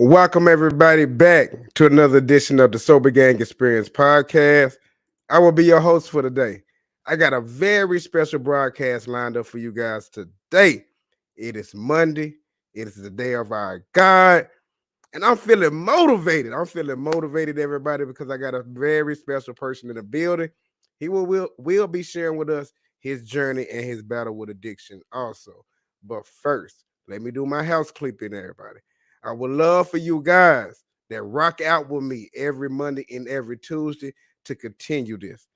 Welcome everybody back to another edition of the Sober Gang Experience podcast. I will be your host for today. I got a very special broadcast lined up for you guys today. It is Monday. It is the day of our God. And I'm feeling motivated. Everybody, because I got a very special person in the building. He will be sharing with us his journey and his battle with addiction also. But first, let me do my house clipping, everybody. I would love for you guys that rock out with me every Monday and every Tuesday to continue this.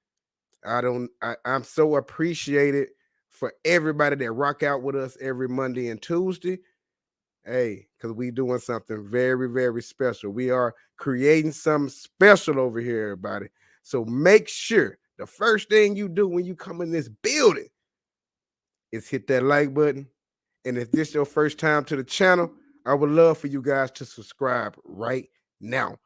I'm so appreciated for everybody that rock out with us every Monday and Tuesday. Hey, because we doing something very, very special. We are creating something special over here, everybody. So make sure the first thing you do when you come in this building is hit that like button. And if this your first time to the channel, I would love for you guys to subscribe right now.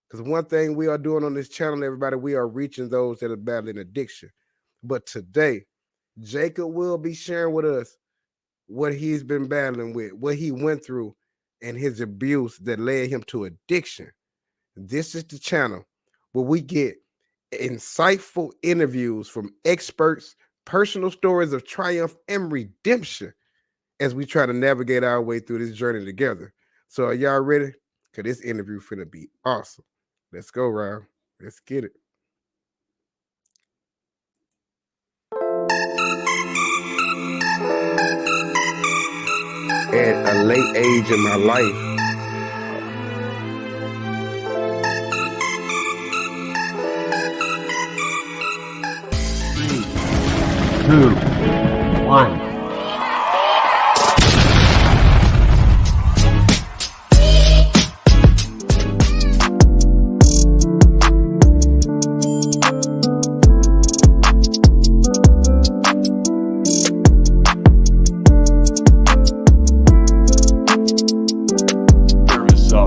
Because one thing we are doing on this channel, everybody, we are reaching those that are battling addiction. But today, Jacob will be sharing with us what he's been battling with, what he went through, and his abuse that led him to addiction. This is the channel where we get insightful interviews from experts, personal stories of triumph and redemption as we try to navigate our way through this journey together. So are y'all ready? Because this interview finna be awesome. Let's go, Rob. Let's get it. At a late age in my life, 2, 1.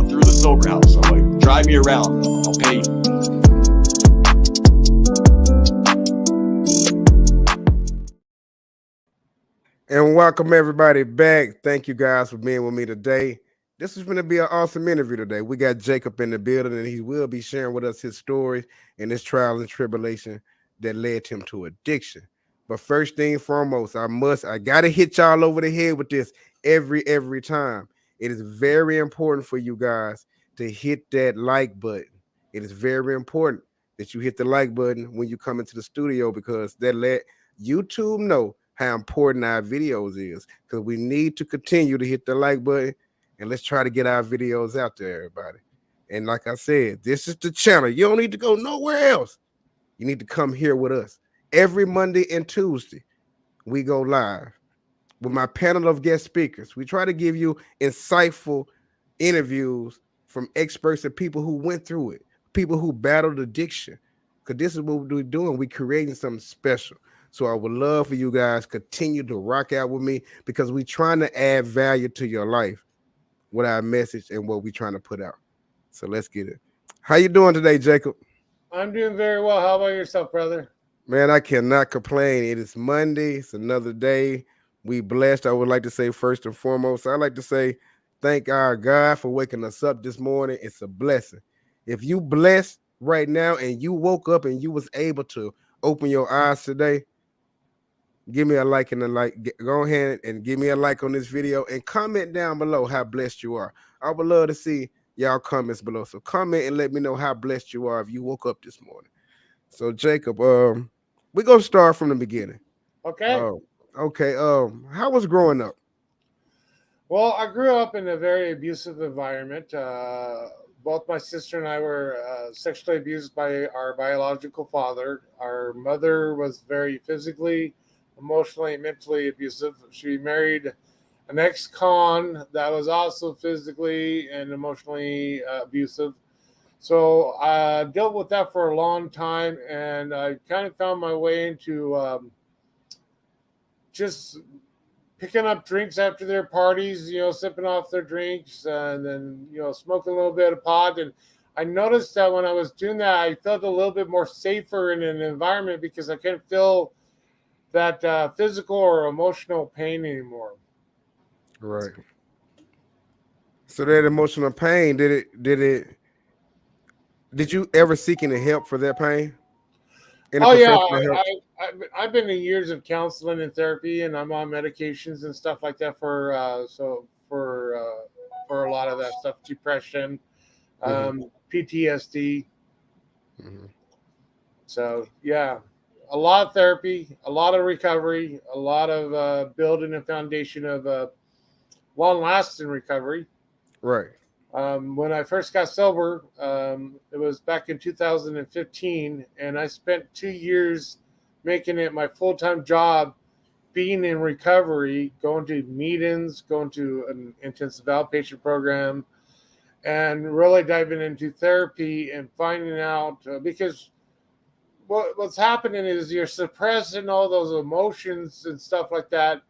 Through the sober house. So like, drive me around. I'll pay you. and welcome everybody back. Thank you guys for being with me today. This is going to be an awesome interview today. We got Jacob in the building, and he will be sharing with us his story and his trial and tribulation that led him to addiction. But first thing foremost, I gotta hit y'all over the head with this every time. It is very important for you guys to hit that like button. It is very important that you hit the like button when you come into the studio because that let YouTube know how important our videos is. Because we need to continue to hit the like button and let's try to get our videos out there, everybody. And like I said, this is the channel. You don't need to go nowhere else. You need to come here with us. Every Monday and Tuesday, we go live with my panel of guest speakers. We try to give you insightful interviews from experts and people who went through it, people who battled addiction. Because this is what we're doing. We're creating something special. So I would love for you guys continue to rock out with me because we're trying to add value to your life with our message and what we're trying to put out. So let's get it. How you doing today, Jacob? I'm doing very well. How about yourself, brother? Man, I cannot complain. It is Monday. It's another day. We blessed. I would like to say first and foremost, I'd like to say thank our God for waking us up this morning. It's a blessing. If you blessed right now and you woke up and you was able to open your eyes today, give me a like and a like. Go ahead and give me a like on this video and comment down below how blessed you are. I would love to see y'all comments below. So comment and let me know how blessed you are if you woke up this morning. So Jacob, we're gonna start from the beginning. Okay. Okay. How was growing up? Well, I grew up in a very abusive environment. Both my sister and I were sexually abused by our biological father. Our mother was very physically, emotionally, and mentally abusive. She married an ex-con that was also physically and emotionally abusive. So I dealt with that for a long time, and I kind of found my way into just picking up drinks after their parties, sipping off their drinks and then, smoking a little bit of pot. And I noticed that when I was doing that, I felt a little bit more safer in an environment because I couldn't feel that physical or emotional pain anymore. Right. So that emotional pain, did you ever seek any help for that pain? Any Oh yeah, professional help? I've been in years of counseling and therapy, and I'm on medications and stuff like that for a lot of that stuff, depression, PTSD. Mhm. So yeah, a lot of therapy, a lot of recovery, a lot of building a foundation of long-lasting recovery. Right. When I first got sober, it was back in 2015, and I spent 2 years making it my full-time job, being in recovery, going to meetings, going to an intensive outpatient program, and really diving into therapy and finding out because what's happening is you're suppressing all those emotions and stuff like that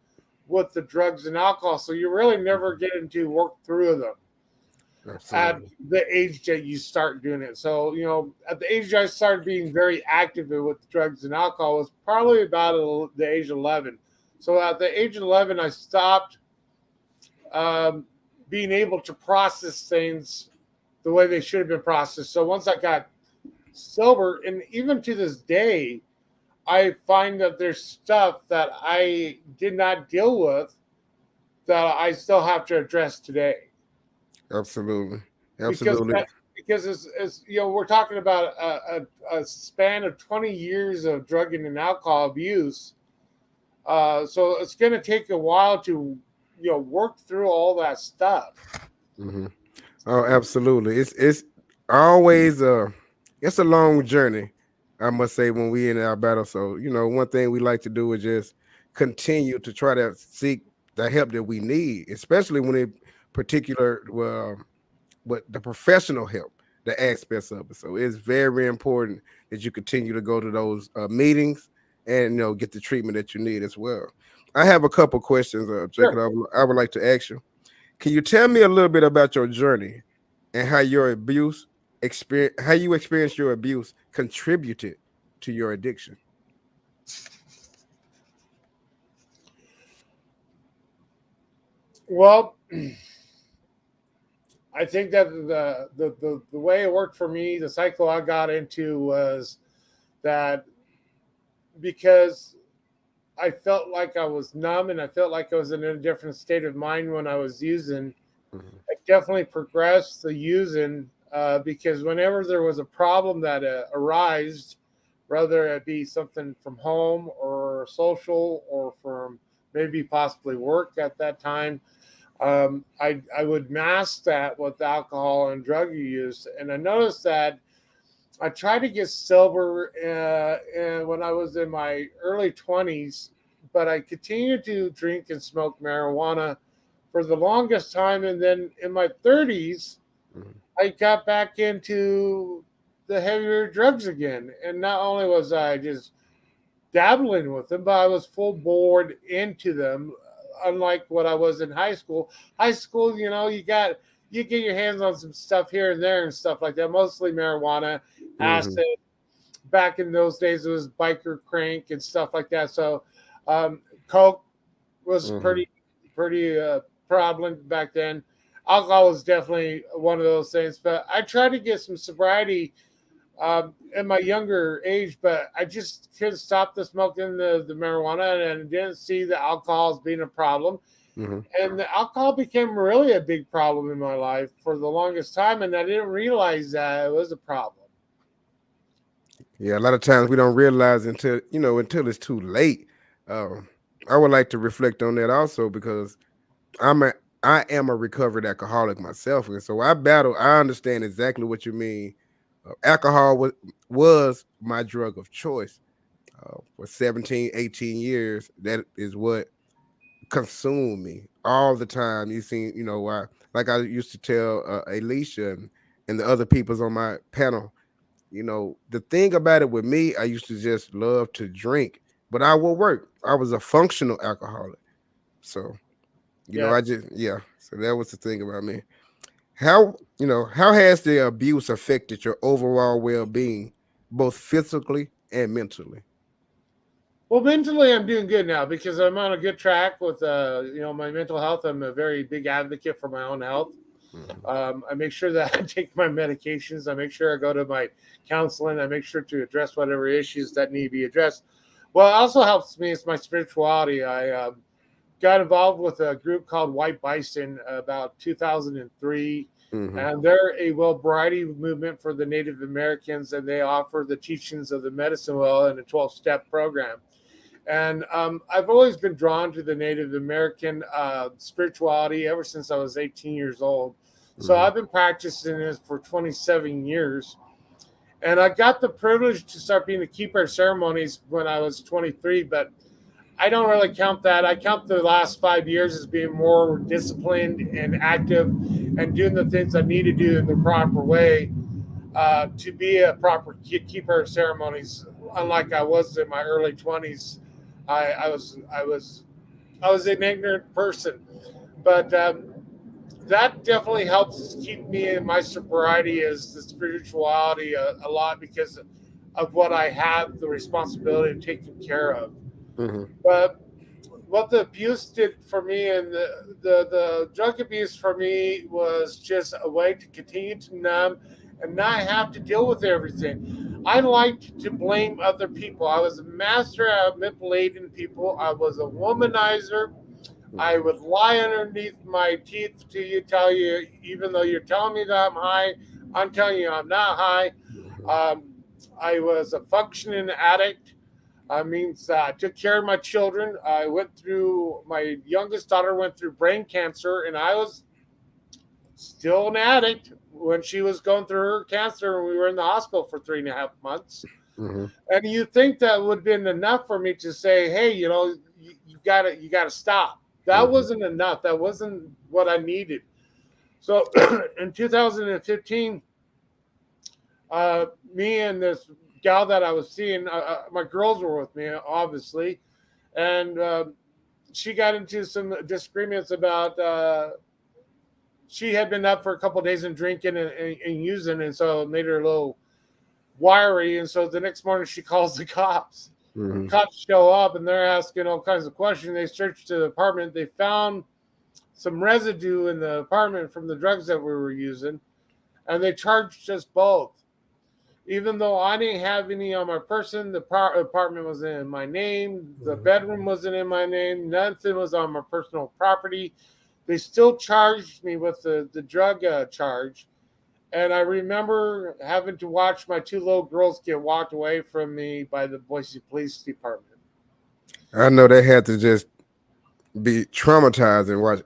with the drugs and alcohol, so you really never getting to work through them at Absolutely. the age that you start doing it. So, at the age I started being very active with drugs and alcohol was probably about the age of 11. So at the age of 11, I stopped um, being able to process things the way they should have been processed. So once I got sober, and even to this day, I find that there's stuff that I did not deal with that I still have to address today. Absolutely. because Absolutely. that, because we're talking about a span of 20 years of drug and alcohol abuse, so it's going to take a while to work through all that stuff. Hmm. Oh, absolutely. It's always it's a long journey, I must say, when we in our battle. So, one thing we like to do is just continue to try to seek the help that we need, especially when it particular but the professional help, the aspects of it. So it's very important that you continue to go to those meetings and get the treatment that you need as well. I have a couple questions, Jacob. Sure. I would like to ask you. Can you tell me a little bit about your journey and how you experienced your abuse contributed to your addiction? Well, I think that the way it worked for me, the cycle I got into was that because I felt like I was numb and I felt like I was in a different state of mind when I was using. Mhm. I definitely progressed the using because whenever there was a problem that arose, whether it be something from home or social or from maybe possibly work at that time, I would mask that with alcohol and drug use. And I noticed that I tried to get sober when I was in my early 20s, but I continued to drink and smoke marijuana for the longest time. And then in my 30s, Mhm. I got back into the heavier drugs again. And not only was I just dabbling with them, but I was full board into them, unlike what I was in high school. High school, you get your hands on some stuff here and there and stuff like that, mostly marijuana, Mhm. acid. Back in those days, it was biker crank and stuff like that. So, coke was Mhm. pretty prevalent back then. Alcohol was definitely one of those things. But I tried to get some sobriety in my younger age, but I just couldn't stop the smoking the marijuana and didn't see the alcohol as being a problem. Mhm. And the alcohol became really a big problem in my life for the longest time, and I didn't realize that it was a problem. Yeah, a lot of times we don't realize until it's too late. Um, I would like to reflect on that also because I'm a I am a recovered alcoholic myself, and so I battle. I understand exactly what you mean. Alcohol was my drug of choice for 17, 18 years. That is what consumed me all the time. You see, like I used to tell Alicia and the other peoples on my panel. The thing about it with me, I used to just love to drink, but I will work. I was a functional alcoholic, so Yeah. I just yeah. So that was the thing about me. How has the abuse affected your overall well-being, both physically and mentally? Well, mentally, I'm doing good now because I'm on a good track with my mental health. I'm a very big advocate for my own health. I make sure that I take my medications. I make sure I go to my counseling. I make sure to address whatever issues that need to be addressed. What also helps me is my spirituality. I got involved with a group called White Bison about 2003. And they're a well-variety movement for the Native Americans, and they offer the teachings of the medicine wheel in a 12-step program. And I've always been drawn to the Native American spirituality ever since I was 18 years old. So I've been practicing this for 27 years. And I got the privilege to start being a keeper of ceremonies when I was 23, but I don't really count that. I count the last 5 years as being more disciplined and active and doing the things I need to do in the proper way to be a proper keeper of ceremonies. Unlike I was in my early 20s, I was an ignorant person, but that definitely helps keep me in my sobriety as the spirituality a lot because of what I have the responsibility of taking care of. But what the abuse did for me and the drug abuse for me was just a way to continue to numb and not have to deal with everything. I liked to blame other people. I was a master at manipulating people. I was a womanizer. I would lie underneath my teeth to tell you, even though you're telling me that I'm high, I'm telling you I'm not high. I was a functioning addict. Means I took care of my children. My youngest daughter went through brain cancer, and I was still an addict when she was going through her cancer, and we were in the hospital for 3.5 months. And you think that would have been enough for me to say, hey, you got to stop. That wasn't enough. That wasn't what I needed. So in 2015, me and this gal that I was seeing, my girls were with me, obviously, and she got into some disagreements about she had been up for a couple of days and drinking and using, and so it made her a little wiry. And so the next morning she calls the cops. Cops show up and they're asking all kinds of questions. They searched the apartment. They found some residue in the apartment from the drugs that we were using, and they charged us both. Even though I didn't have any on my person, the apartment was in my name, the bedroom wasn't in my name, nothing was on my personal property. They still charged me with the drug charge. And I remember having to watch my 2 little girls get walked away from me by the Boise Police Department. I know they had to just be traumatized and watch,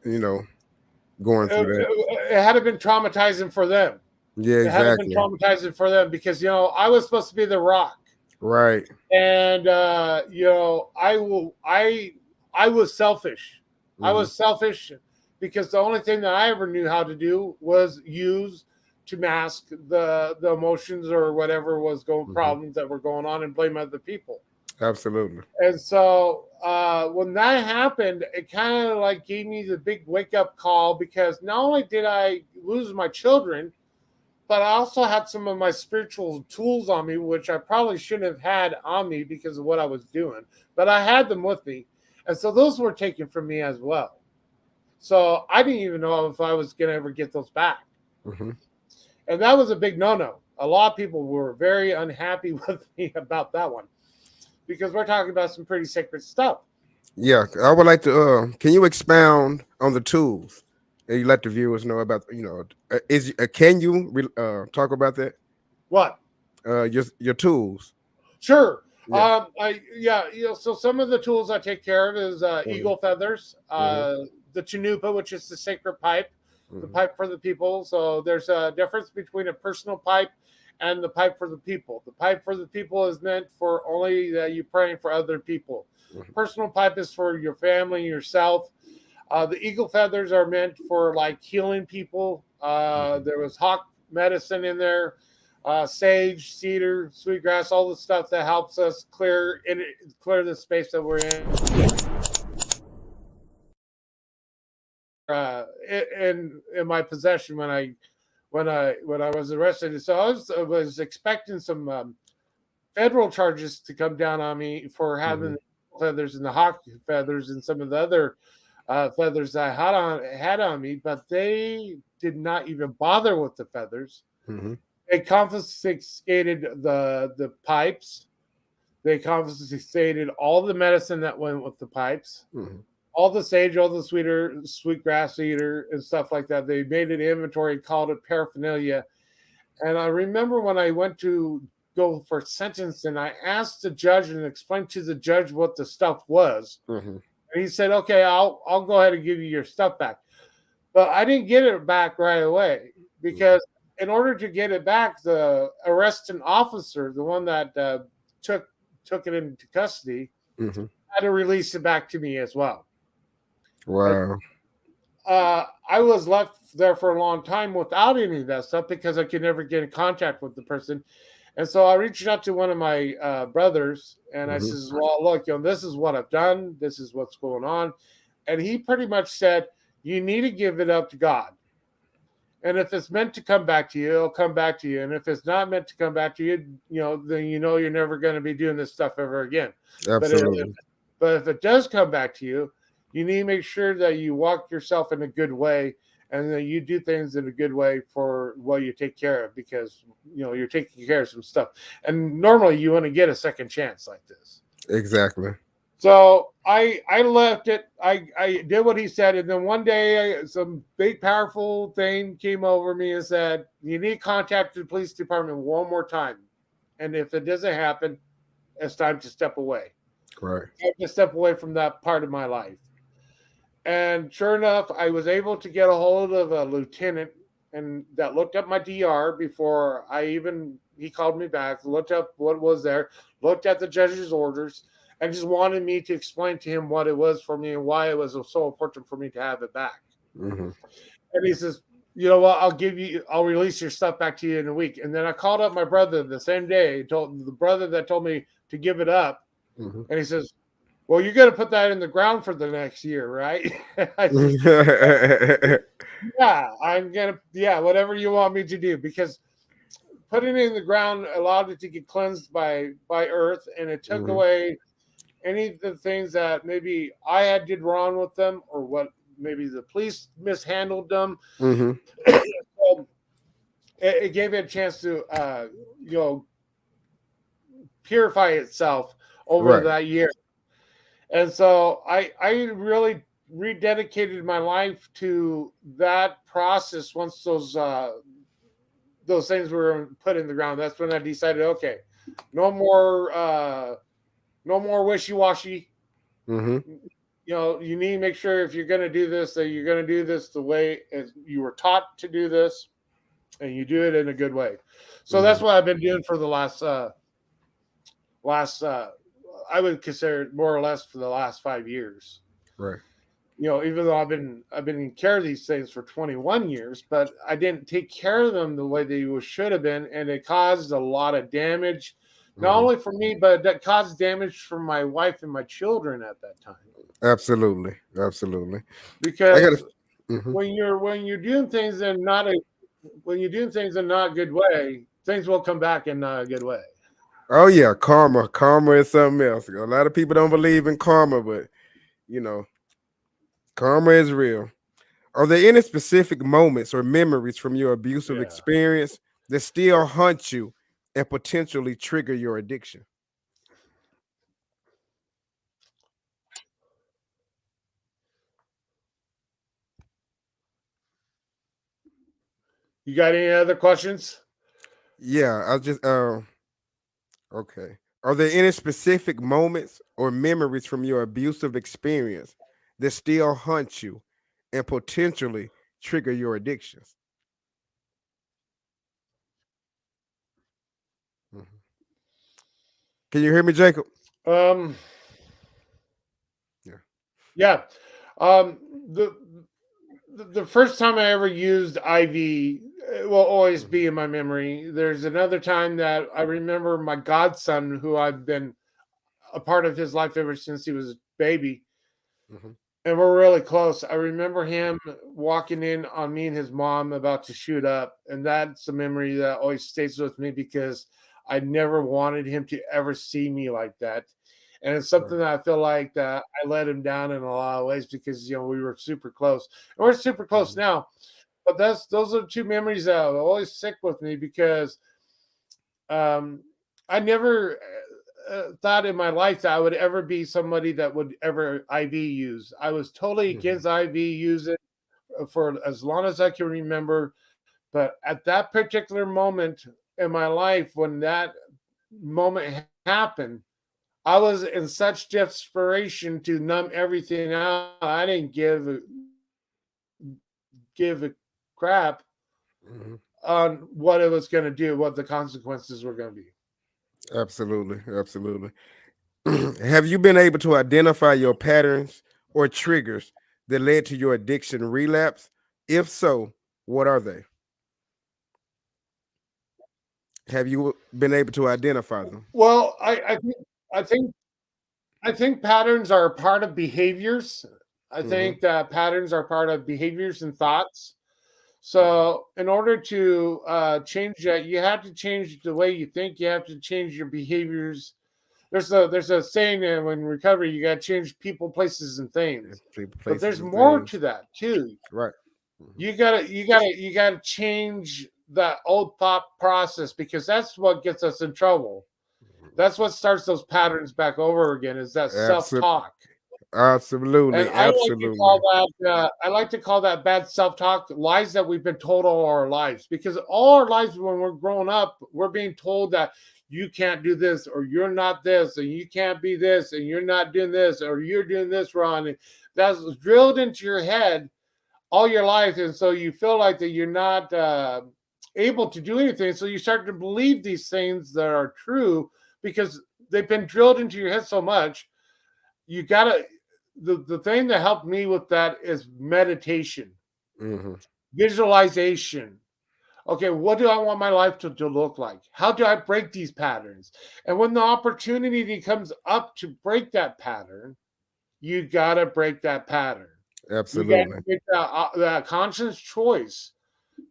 going through that. It had to been traumatizing for them. Yeah, exactly. It had to been traumatizing for them because, I was supposed to be the rock. Right. And, I was selfish. I was selfish because the only thing that I ever knew how to do was use to mask the emotions or whatever was problems that were going on and blame other people. Absolutely. And so when that happened, it kind of like gave me the big wake up call because not only did I lose my children, but I also had some of my spiritual tools on me, which I probably shouldn't have had on me because of what I was doing, but I had them with me. And so those were taken from me as well. So I didn't even know if I was going to ever get those back. And that was a big no-no. A lot of people were very unhappy with me about that one because we're talking about some pretty sacred stuff. Yeah, I would like to. Can you expound on the tools? And you let the viewers know about. Can you talk about that? What? Your tools. Sure. Yeah. So some of the tools I take care of is eagle feathers, the chanupa, which is the sacred pipe. The pipe for the people. So there's a difference between a personal pipe and the pipe for the people. The pipe for the people is meant for only that you praying for other people. Personal pipe is for your family, yourself. The eagle feathers are meant for like healing people. There was hawk medicine in there, sage, cedar, sweetgrass, all the stuff that helps us clear the space that we're in. In my possession when I was arrested. So I was expecting some federal charges to come down on me for having feathers and the hawk feathers and some of the other feathers that I had on me, but they did not even bother with the feathers. Mm-hmm. They confiscated the pipes. They confiscated all the medicine that went with the pipes, Mm-hmm. all the sage, all the sweet grass eater, and stuff like that. They made an inventory, called it paraphernalia. And I remember when I went to go for sentencing, I asked the judge and explained to the judge what the stuff was. Mm-hmm. And he said, "Okay, I'll go ahead and give you your stuff back." But I didn't get it back right away because in order to get it back, the arresting officer, the one that took it into custody, Mm-hmm. had to release it back to me as well. Wow. I was left there for a long time without any of that stuff because I could never get in contact with the person. And so I reached out to one of my brothers and I Mhm. says, "Well, look, this is what I've done. This is what's going on." And he pretty much said, "You need to give it up to God. And if it's meant to come back to you, it'll come back to you. And if it's not meant to come back to you, then you're never going to be doing this stuff ever again. Absolutely. But if it does come back to you, you need to make sure that you walk yourself in a good way and that you do things in a good way for what you take care of because you're taking care of some stuff. And normally you want to get a second chance like this." Exactly. So I left it. I did what he said, and then one day some big powerful thing came over me and said, "You need to contact the police department one more time, and if it doesn't happen, it's time to step away. Right. I have to step away from that part of my life." And sure enough, I was able to get a hold of a lieutenant and that looked up my DR before he called me back, looked up what was there, looked at the judge's orders, and just wanted me to explain to him what it was for me and why it was so important for me to have it back. Mm-hmm. And he says, "You know what? I'll release your stuff back to you in a week." And then I called up my brother the same day, told the brother that told me to give it up. Mm-hmm. And he says, "Well, you're going to put that in the ground for the next year, right?" I said, "Yeah, whatever you want me to do," because putting it in the ground allowed it to get cleansed by earth, and it took Mhm. away any of the things that maybe I did wrong with them or what maybe the police mishandled them. Mm-hmm. So it gave it a chance to purify itself over Right. that year. And so I really rededicated my life to that process once those things were put in the ground. That's when I decided, okay, no more wishy-washy. Mm-hmm. You need to make sure if you're going to do this, that you're going to do this the way as you were taught to do this, and you do it in a good way. So that's what I've been doing for the last I would consider it more or less for the last 5 years. Right. Even though I've been in care of these things for 21 years, but I didn't take care of them the way they should have been, and it caused a lot of damage, not Mhm. only for me, but that caused damage for my wife and my children at that time. Absolutely. Absolutely. Because Mhm. when you're doing things in not a good way, things will come back in not a good way. Oh yeah, karma. Karma is something else. A lot of people don't believe in karma, but karma is real. Are there any specific moments or memories from your abusive Yeah. experience that still haunt you and potentially trigger your addiction? You got any other questions? Yeah, I just okay. Are there any specific moments or memories from your abusive experience that still haunt you and potentially trigger your addictions? Mhm. Can you hear me, Jacob? Um, Yeah. yeah. Um, the first time I ever used IV will always be in my memory. There's another time that I remember my godson, who I've been a part of his life ever since he was a baby, Mhm. and we're really close. I remember him walking in on me and his mom about to shoot up, and that's a memory that always stays with me because I never wanted him to ever see me like that. And it's something that I feel like that I let him down in a lot of ways because we were super close. And we're super close now. But those are two memories that always stick with me because I never thought in my life that I would ever be somebody that would ever IV use. I was totally against IV using for as long as I can remember. But at that particular moment in my life, when that moment happened, I was in such desperation to numb everything out. I didn't give a crap on what it was going to do, what the consequences were going to be. Absolutely. Absolutely. Have you been able to identify your patterns or triggers that led to your addiction relapse? If so, what are they? Have you been able to identify them? Well, I think I think patterns are a part of behaviors. I think that patterns are part of behaviors and thoughts. So, in order to change that, you have to change the way you think. You have to change your behaviors. There's a saying that when recovery, you got to change people, places, and things. People, But places, there's and more things. to that too. Right. You gotta change that old thought process because that's what gets us in trouble. That's what starts those patterns back over again. Is that self-talk? Absolutely. And I like to call that bad self-talk lies that we've been told all our lives. Because all our lives when we're growing up, we're being told that you can't do this, or you're not this, and you can't be this, and you're not doing this, or you're doing this wrong. And that's drilled into your head all your life, and so you feel like that you're not able to do anything. So you start to believe these things that are true because they've been drilled into your head so much. You gotta the thing that helped me with that is meditation, visualization. Okay, what do I want my life to look like? How do I break these patterns? And when the opportunity comes up to break that pattern, you gotta break that pattern. You got Absolutely. to make that conscious choice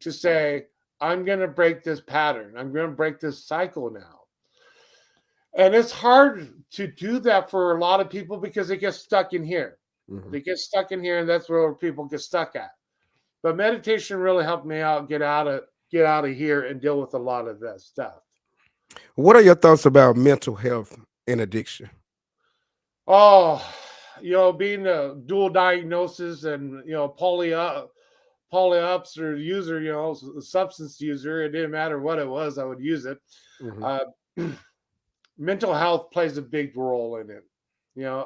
to say, I'm going to break this pattern. I'm going to break this cycle now. And it's hard to do that for a lot of people because they get stuck in here. They get stuck in here, and that's where people get stuck at. But meditation really helped me out, get out of here and deal with a lot of that stuff. What are your thoughts about mental health and addiction? Oh, being a dual diagnosis and polyups or user, substance user, it didn't matter what it was, I would use it. Mental health plays a big role in it.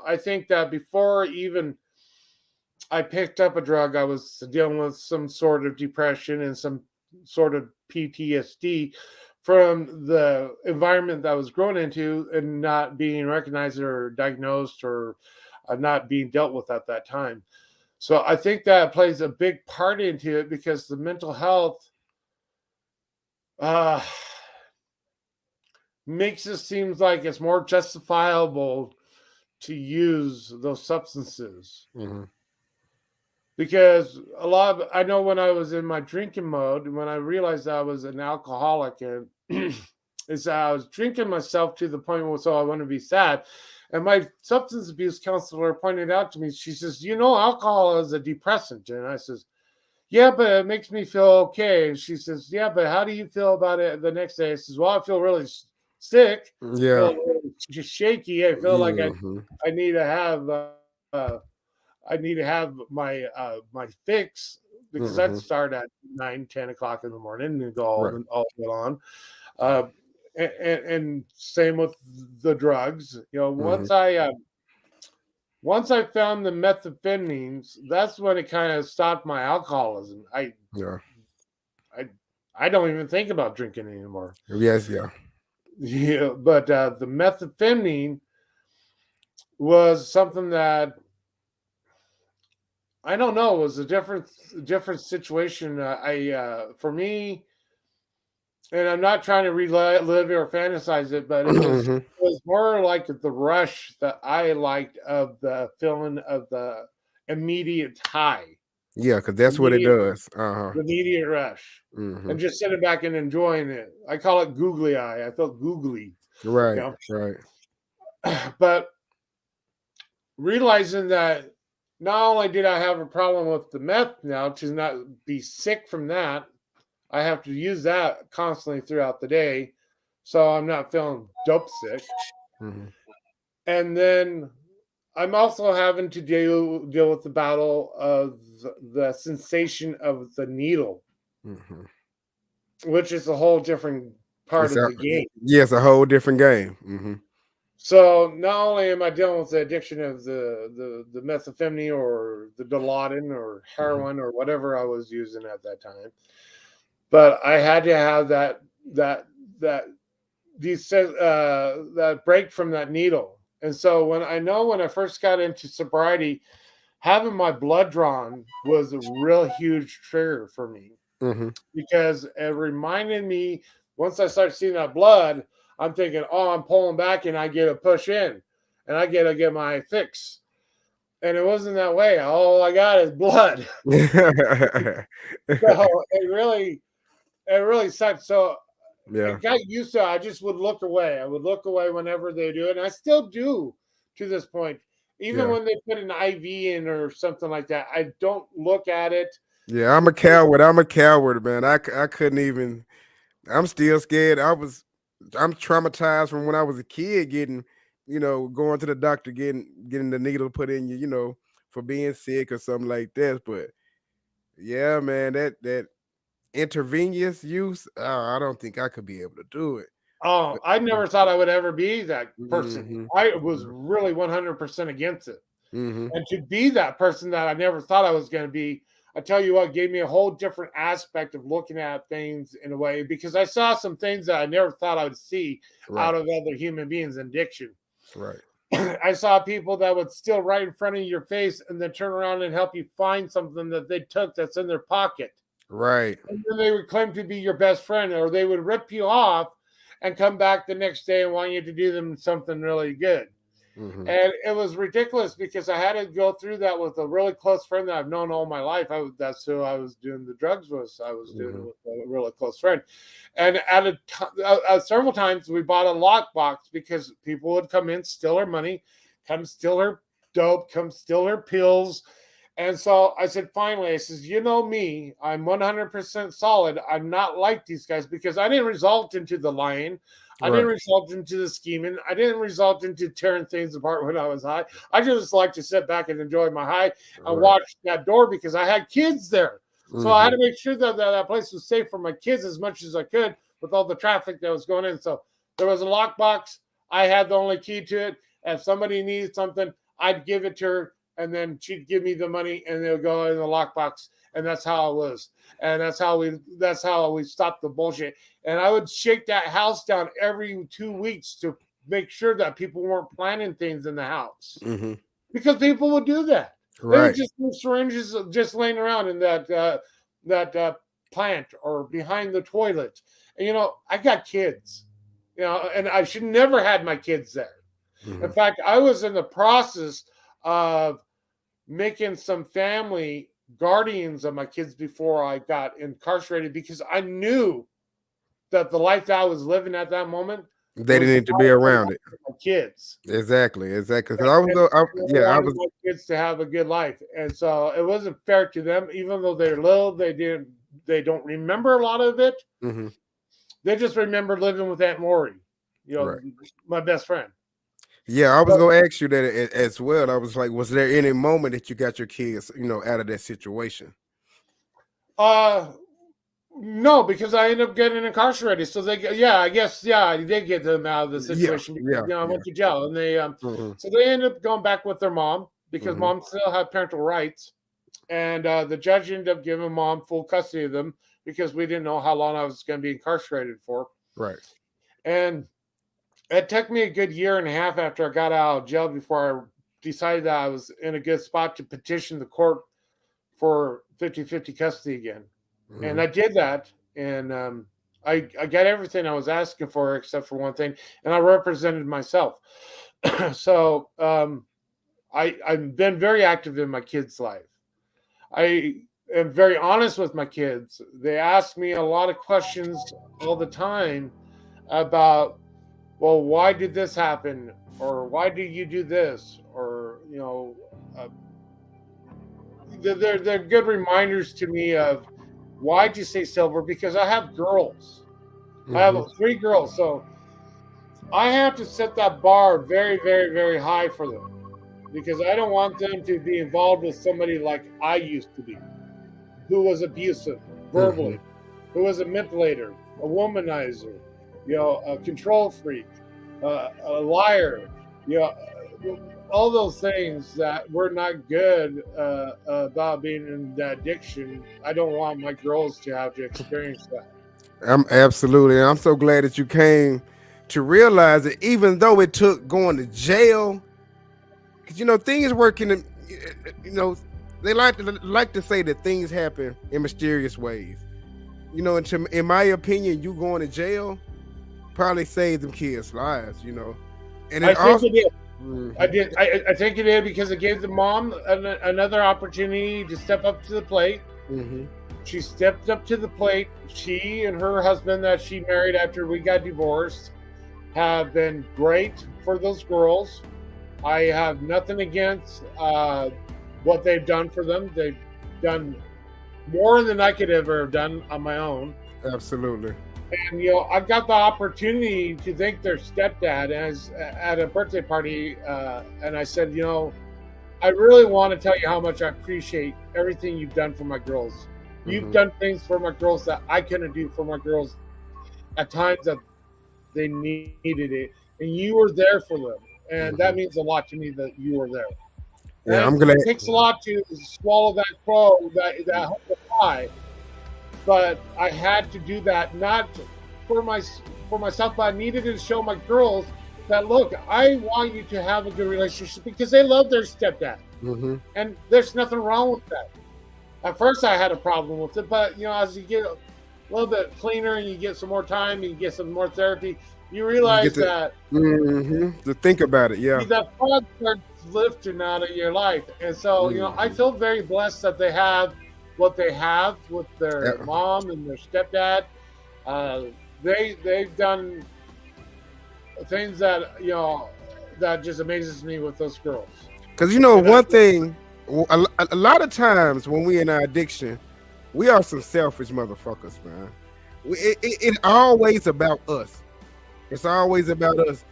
I think that before even I picked up a drug, I was dealing with some sort of depression and some sort of PTSD from the environment that I was grown into and not being recognized or diagnosed or not being dealt with at that time. So I think that plays a big part into it because the mental health makes it seem like it's more justifiable to use those substances. Because I know when I was in my drinking mode, when I realized I was an alcoholic, and is that I was drinking myself to the point where so I want to be sad. And my substance abuse counselor pointed out to me, she says, alcohol is a depressant. And I says, yeah, but it makes me feel okay. And she says, yeah, but how do you feel about it the next day? I says, well, I feel really sick. Yeah. I feel really just shaky. I feel like I need to have my my fix because I'd start at 9-10 o'clock in the morning and go all day on. And same with the drugs. Once I found the methamphetamines, that's when it kind of stopped my alcoholism. I don't even think about drinking anymore. Yes, yeah. Yeah, but the methamphetamine was something that I don't know. It was a different situation. For me, and I'm not trying to relive or fantasize it, but it was more like the rush that I liked of the feeling of the immediate high. Yeah, because that's what it does. The immediate rush. And just sitting back and enjoying it. I call it googly eye. I felt googly. Right, right. But realizing that not only did I have a problem with the meth now to not be sick from that, I have to use that constantly throughout the day, so I'm not feeling dope sick. Mm-hmm. And then I'm also having to deal with the battle of the sensation of the needle, Mm-hmm. which is a whole different part It's of a, the game. yeah, it's a whole different game. Mm-hmm. So not only am I dealing with the addiction of the methamphetamine or the Dilaudid or heroin or whatever I was using at that time, but I had to have that that that break from that needle. And so when I first got into sobriety, having my blood drawn was a real huge trigger for me Mm-hmm. because it reminded me once I started seeing that blood, I'm thinking, oh, I'm pulling back and I get to push in and I get to get my fix. And it wasn't that way. All I got is blood. So it really sucked. So I Yeah. got used to it. I just would look away. I would look away whenever they do it. And I still do to this point. Even Yeah. when they put an IV in or something like that, I don't look at it. Yeah, I'm a coward. I'm a coward, man. I couldn't even. I'm still scared. I'm traumatized from when I was a kid, getting, going to the doctor, getting the needle put in you, for being sick or something like that. But yeah, man, that intravenous use, I don't think I could be able to do it. Oh, But, I never thought I would ever be that person. mm-hmm, I was really 100% against it. mm-hmm, And to be that person that I never thought I was going to be, I tell you what, gave me a whole different aspect of looking at things in a way because I saw some things that I never thought I would see out right, of other human beings in addiction. right, I saw people that would steal right in front of your face and then turn around and help you find something that they took that's in their pocket. right, And then they would claim to be your best friend, or they would rip you off and come back the next day and want you to do them something really good. mm-hmm, And it was ridiculous because I had to go through that with a really close friend that I've known all my life. That's who I was doing the drugs with. I was doing it with a really close friend. And several times we bought a lockbox because people would come in, steal her money, come steal her dope, come steal her pills. And so I said, finally, I says, you know me, I'm 100% solid. I'm not like these guys because I didn't result into the lying. I didn't right, result into the scheming. I didn't result into tearing things apart when I was high. I just like to sit back and enjoy my high and right, watch that door because I had kids there. So I had mm-hmm, to make sure that place was safe for my kids as much as I could with all the traffic that was going in. So there was a lockbox. I had the only key to it. If somebody needed something, I'd give it to her, and then she'd give me the money, and it would go in the lockbox. And that's how it was. And that's how we stopped the bullshit. And I would shake that house down every 2 weeks to make sure that people weren't planting things in the house mm-hmm, because people would do that. They would right, just leave syringes just laying around in that plant or behind the toilet. And I got kids, and I should never had my kids there. mm-hmm, In fact, I was in the process of making some family guardians of my kids before I got incarcerated because I knew that the life that I was living at that moment they was didn't need to be not the around life it. of my kids. Exactly. Because And I was, I, I yeah, I wanted was. my kids to have a good life, and so it wasn't fair to them. Even though they're little, they don't remember a lot of it. Mm-hmm, They just remember living with Aunt Lori, right. my best friend. Yeah, I was But gonna ask you that as well. I was like, was there any moment that you got your kids, out of that situation? no, because I ended up getting incarcerated. So I guess, I did get them out of the Yeah, situation because yeah, I yeah. went to jail, and they Mm-hmm, so they ended up going back with their mom because mm-hmm, mom still had parental rights, and the judge ended up giving mom full custody of them because we didn't know how long I was going to be incarcerated for, right. and it took me a good year and a half after I got out of jail before I decided that I was in a good spot to petition the court for 50-50 custody again. And Mm-hmm, I did that, and I got everything I was asking for except for one thing, and I represented myself. So I've been very active in my kids' life. I am very honest with my kids. They ask me a lot of questions all the time about, well, why did this happen? Or why did you do this? Or, you know, they're good reminders to me of why'd you say silver? Because I have girls. I have 3 girls, so I have to set that bar very, very, very high for them because I don't want them to be involved with somebody like I used to be, who was abusive verbally, who was a manipulator, a womanizer, you know, a control freak, a liar, you know, all those things that were not good about being in that addiction. I don't want my girls to have to experience that. I'm so glad that you came to realize that even though it took going to jail, because you know things work in, you know, they like to say that things happen in mysterious ways. You know, in my opinion, you going to jail probably saved them kids' lives. You know, and I think it did. I think it did because it gave the mom another opportunity to step up to the plate. She stepped up to the plate. She and her husband that she married after we got divorced have been great for those girls. I have nothing against what they've done for them. They've done more than I could ever have done on my own. Absolutely. And, you know, I've got the opportunity to thank their stepdad at a birthday party. And I said, you know, I really want to tell you how much I appreciate everything you've done for my girls. You've done things for my girls that I couldn't do for my girls at times that they needed it. And you were there for them. And that means a lot to me that you were there. Yeah, and I'm glad. It takes a lot to swallow that crow, that humble pie. But I had to do that, not for myself, but I needed to show my girls that, look, I want you to have a good relationship because they love their stepdad. And there's nothing wrong with that. At first, I had a problem with it, but, you know, as you get a little bit cleaner and you get some more time, you get some more therapy, you realize that to think about it, yeah. That fog starts lifting out of your life. And so, you know, I feel very blessed that they have what they have with their mom and their stepdad. They've done things that, you know, that just amazes me with those girls. Because, you know, one thing, a lot of times when we in our addiction, we are some selfish motherfuckers, man. It's always about us. It's always about us.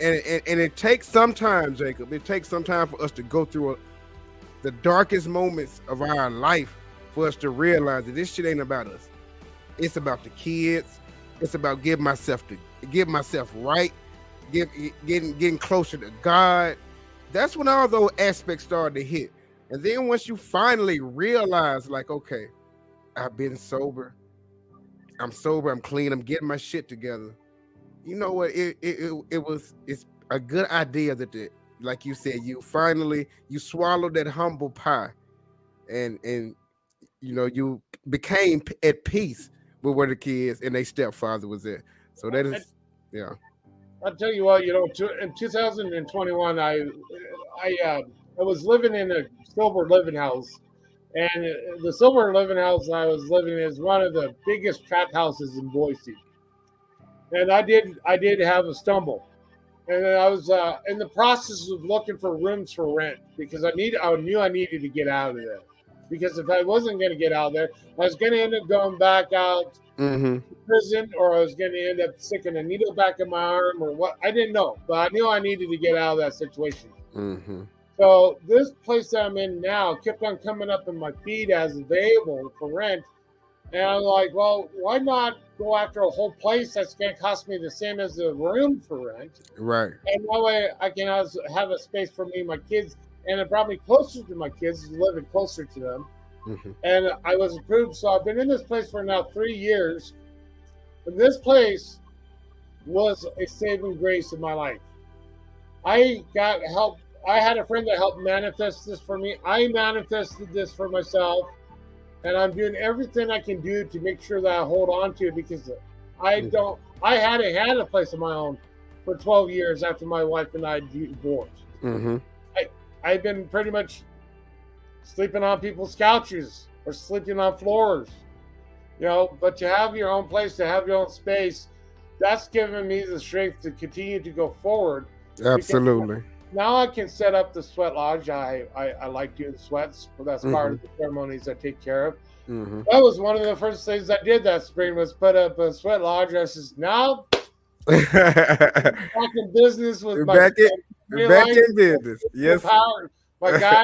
And it takes some time, Jacob. It takes some time for us to go through the darkest moments of our life for us to realize that this shit ain't about us. It's about the kids. It's about getting myself right, getting closer to God. That's when all those aspects start to hit. And then once you finally realize, like, okay, I've been sober. I'm sober. I'm clean. I'm getting my shit together. You know what? It's a good idea that like you said, you swallowed that humble pie, and you know you became at peace with where the kids and their stepfather was at. So that is, yeah. I'll tell you what, you know, in 2021, I was living in a Silver Living House, and the Silver Living House I was living in is one of the biggest trap houses in Boise. And I did have a stumble, and I was in the process of looking for rooms for rent because I knew I needed to get out of there. Because if I wasn't going to get out of there, I was going to end up going back out to prison, or I was going to end up sticking a needle back in my arm, or what. I didn't know, but I knew I needed to get out of that situation. So this place that I'm in now kept on coming up in my feed as available for rent. And I'm like, well, why not go after a whole place that's going to cost me the same as a room for rent? Right. And that way I can have a space for me and my kids. And it brought me closer to my kids, living closer to them. And I was approved. So I've been in this place for now 3 years. And this place was a saving grace in my life. I got help. I had a friend that helped manifest this for me. I manifested this for myself. And I'm doing everything I can do to make sure that I hold on to it because I hadn't had a place of my own for 12 years after my wife and I divorced. I've been pretty much sleeping on people's couches or sleeping on floors, you know, but to have your own place, to have your own space, that's given me the strength to continue to go forward. Absolutely. now I can set up the sweat lodge. I like doing sweats, but that's part of the ceremonies I take care of. Mm-hmm. That was one of the first things I did that spring was put up a sweat lodge. I says, now back in business with my back in realized business. Yes. power, my guy,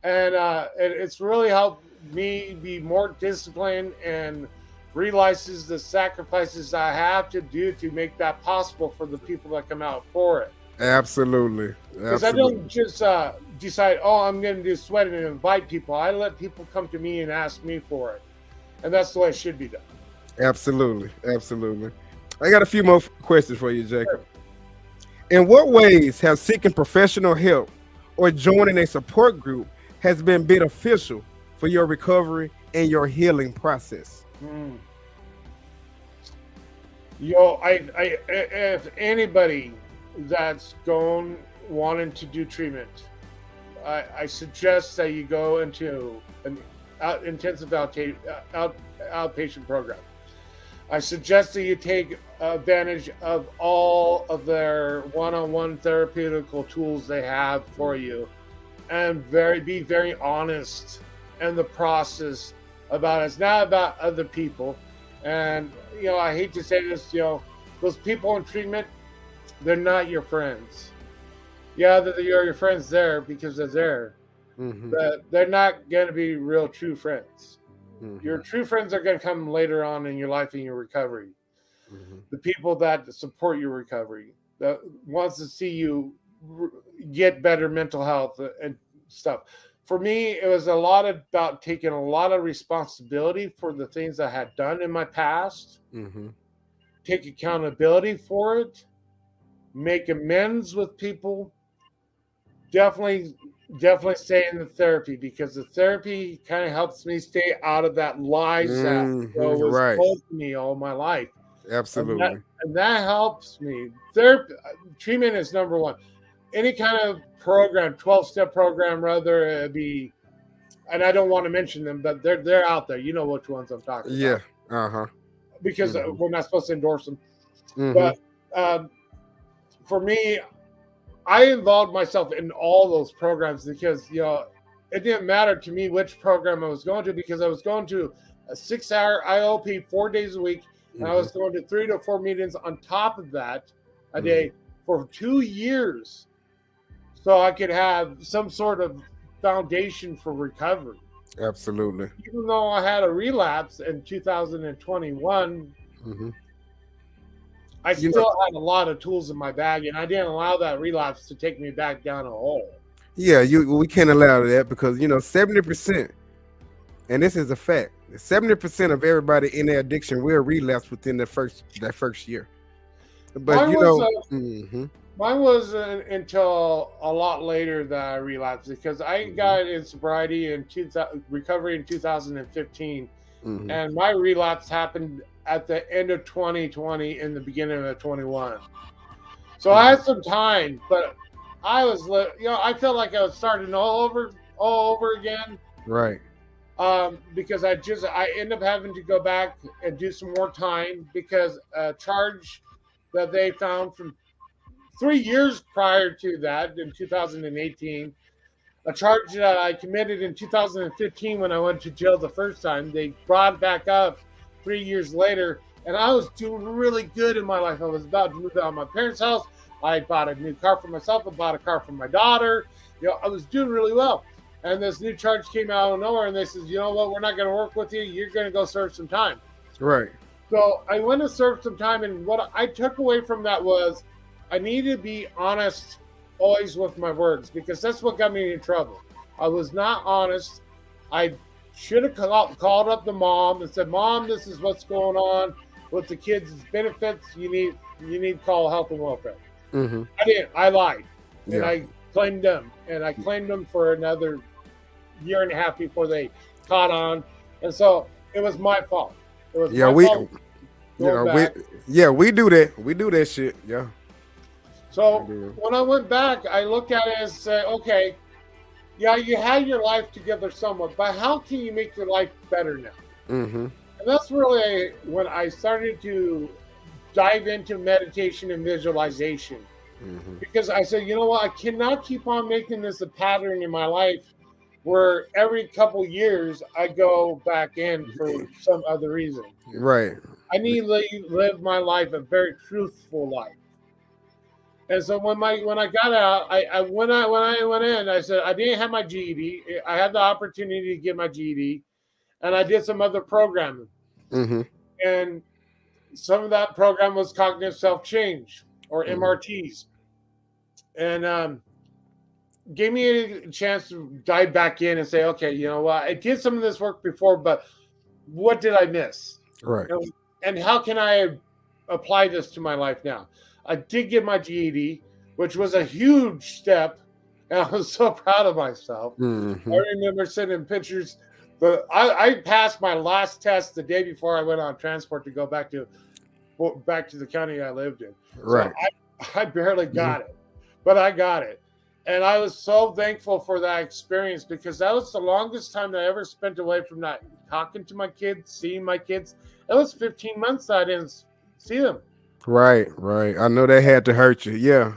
and it's really helped me be more disciplined and realizes the sacrifices I have to do to make that possible for the people that come out for it. Absolutely. Because I don't just decide, oh, I'm going to do sweating and invite people. I let people come to me and ask me for it. And that's the way it should be done. Absolutely. I got a few more questions for you, Jacob. Sure. In what ways have seeking professional help or joining a support group has been beneficial for your recovery and your healing process? If anybody that's wanting to do treatment, I suggest that you go into an intensive outpatient program. I suggest that you take advantage of all of their one-on-one therapeutical tools they have for you, and be very honest in the process about it. It's not about other people. And I hate to say this, those people in treatment, they're not your friends. Yeah, they're your friends there because they're there, but they're not going to be real true friends. Your true friends are going to come later on in your life in your recovery. The people that support your recovery, that wants to see you get better mental health and stuff. For me, it was a lot about taking a lot of responsibility for the things I had done in my past, take accountability for it, make amends with people. Definitely stay in the therapy, because the therapy kind of helps me stay out of that lies that was told to me all my life. Absolutely. And that helps me. Treatment is number one. Any kind of program, 12-step program, rather it be, and I don't want to mention them, but they're out there. You know which ones I'm talking about. Yeah. Because we're not supposed to endorse them. But for me, I involved myself in all those programs because, it didn't matter to me which program I was going to, because I was going to a 6-hour IOP 4 days a week, and I was going to 3 to 4 meetings on top of that a day for 2 years, so I could have some sort of foundation for recovery. Absolutely. Even though I had a relapse in 2021, I still had a lot of tools in my bag, and I didn't allow that relapse to take me back down a hole. Yeah, we can't allow that, because 70%, and this is a fact, 70% of everybody in their addiction will relapse within that first year. But mine was until a lot later that I relapsed, because I got in sobriety in recovery in 2015, and my relapse happened at the end of 2020 and the beginning of 21. So I had some time, but I was, I felt like I was starting all over again. Right. Because I ended up having to go back and do some more time, because a charge that they found from 3 years prior to that, in 2018, a charge that I committed in 2015 when I went to jail the first time, they brought back up 3 years later, and I was doing really good in my life. I was about to move out of my parents' house. I bought a new car for myself. I bought a car for my daughter. I was doing really well. And this new charge came out of nowhere, and they said, you know what, we're not going to work with you. You're going to go serve some time. Right. So I went to serve some time, and what I took away from that was I need to be honest always with my words, because that's what got me in trouble. I was not honest. I should have called up the mom and said, Mom, this is what's going on with the kids' benefits. You need to call health and welfare. I didn't. I lied. And I claimed them. And I claimed them for another year and a half before they caught on. And so it was my fault. It was my fault. We do that. We do that shit. Yeah. So when I went back, I looked at it and said, okay, yeah, you had your life together somewhat, but how can you make your life better now? And that's really when I started to dive into meditation and visualization. Mhm. because I said, you know what, I cannot keep on making this a pattern in my life where every couple years I go back in for some other reason. Right. I need to live my life a very truthful life. And so when I got out, when I went in, I said I didn't have my GED. I had the opportunity to get my GED, and I did some other programming. Mm-hmm. And some of that program was cognitive self change or Mhm. MRTs, and gave me a chance to dive back in and say, okay, you know what, I did some of this work before, but what did I miss? Right. You know, and how can I apply this to my life now? I did get my GED, which was a huge step, and I was so proud of myself. Mm-hmm. I remember sending pictures. But I passed my last test the day before I went on transport to go back to the county I lived in. Right. So I barely got it, but I got it. And I was so thankful for that experience because that was the longest time that I ever spent away from that, talking to my kids, seeing my kids. It was 15 months that I didn't see them. Right. Right. I know that had to hurt you. Yeah.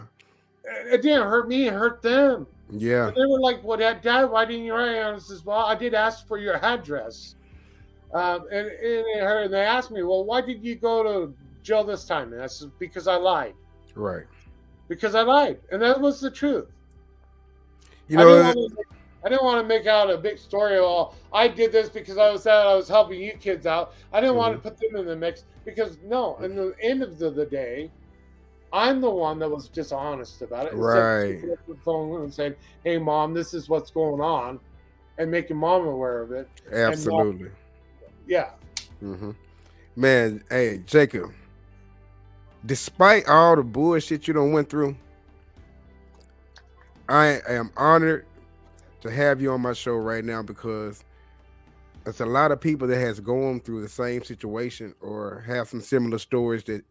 It didn't hurt me, it hurt them. Yeah. And they were like, well, Dad, why didn't you write it? I says, well, I did ask for your address. And they asked me, well, why did you go to jail this time? And I said, because I lied. Right. Because I lied. And that was the truth. You know, I didn't want to make out a big story of, oh, I did this because I was helping you kids out. I didn't want to put them in the mix because, no, in the end of the day, I'm the one that was dishonest about it. Right. Instead of the phone and saying, hey, Mom, this is what's going on, and making Mom aware of it. absolutely. Yeah. Mm-hmm. Man, hey, Jacob, despite all the bullshit you done went through, I am honored to have you on my show right now because there's a lot of people that has gone through the same situation or have some similar stories that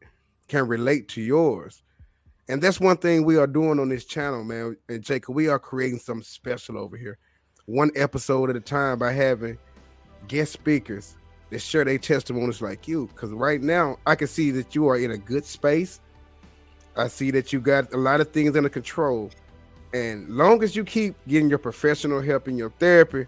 can relate to yours. And that's one thing we are doing on this channel, man. And Jacob, we are creating something special over here, one episode at a time, by having guest speakers that share their testimonies like you. Because right now, I can see that you are in a good space. I see that you got a lot of things under control. And long as you keep getting your professional help in your therapy,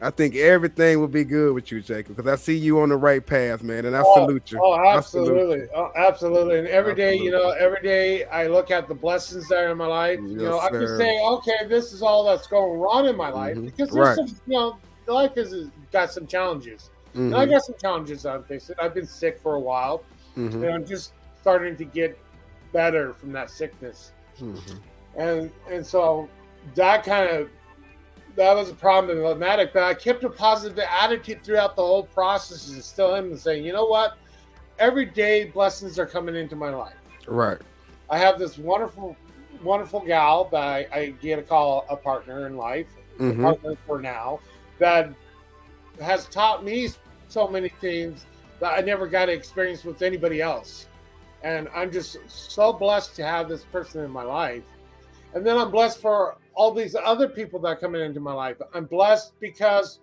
I think everything will be good with you, Jacob, because I see you on the right path, man, and I salute you. Oh, I salute you. absolutely. Oh, absolutely. And every day, Absolutely. every day I look at the blessings that are in my life. Yes, I can sir. say, okay, this is all that's going wrong in my life Mhm. because there's Right. some, life has got some challenges. And I Mhm. got some challenges I'm facing. I've been sick for a while, Mhm. and I'm just starting to get better from that sickness. Mhm. And so that was a problematic, but I kept a positive attitude throughout the whole process and still am saying, you know what? Every day blessings are coming into my life. Right. I have this wonderful, wonderful gal that I get to call a partner in life, a Mhm. partner for now, that has taught me so many things that I never got to experience with anybody else. And I'm just so blessed to have this person in my life. And then I'm blessed for all these other people that are coming into my life. I'm blessed because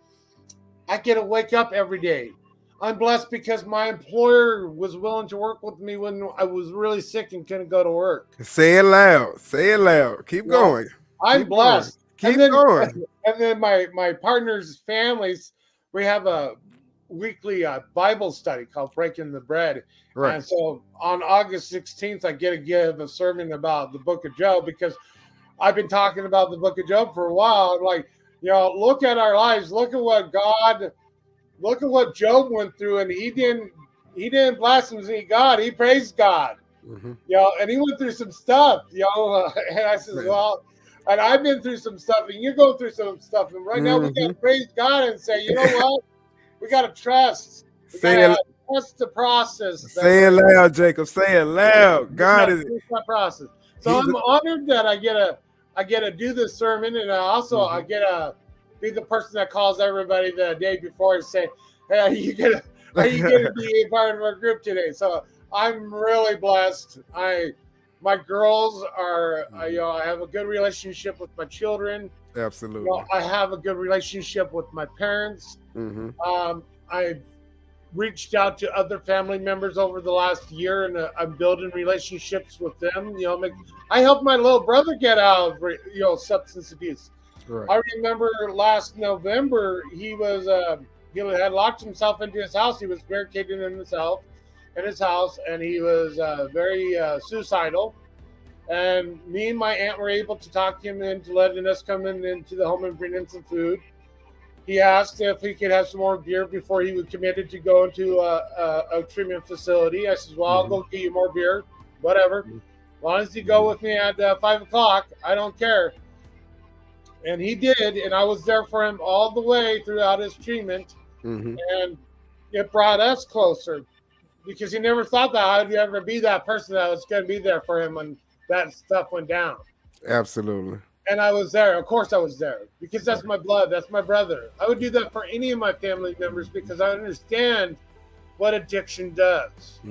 I get to wake up every day. I'm blessed because my employer was willing to work with me when I was really sick and couldn't go to work. Say it loud. Say it loud. Keep You know, going. I'm Keep blessed. Going. Keep And then, going. and then my partner's families, we have a weekly Bible study called Breaking the Bread. Right. And so on August 16th, I get to give a sermon about the book of Job because I've been talking about the book of Job for a while. I'm like, look at our lives. Look at what Job went through, and he didn't blaspheme God. He praised God. Mhm. And he went through some stuff, and I said, Right. well, and I've been through some stuff, and you're going through some stuff, and right now we got to Mhm. praise God and say, you know what? We got to trust. We Say got it. to trust the process. Say it loud, Jacob. Say it loud. God is. Trust that process. So He's I'm honored that I get to do this sermon, and also I Mhm. get to be the person that calls everybody the day before and say, "Hey, are you gonna be a part of our group today?" So I'm really blessed. My girls are, I have a good relationship with my children. Absolutely. I have a good relationship with my parents. Mhm. I reached out to other family members over the last year, and I'm building relationships with them. I helped my little brother get out of substance abuse. Right. I remember last November he had locked himself into his house. He was barricaded in his house, and he was very suicidal. And me and my aunt were able to talk him into letting us come into the home and bring in some food. He asked if he could have some more beer before he was committed to go into a treatment facility. I said, well, I'll go get you more beer, whatever. As long as you go with me at 5 o'clock, I don't care. And he did, and I was there for him all the way throughout his treatment. And it brought us closer because he never thought that I'd ever be that person that was going to be there for him when that stuff went down. Absolutely. And I was there. Of course I was there because that's my blood. That's my brother. I would do that for any of my family members because I understand what addiction does.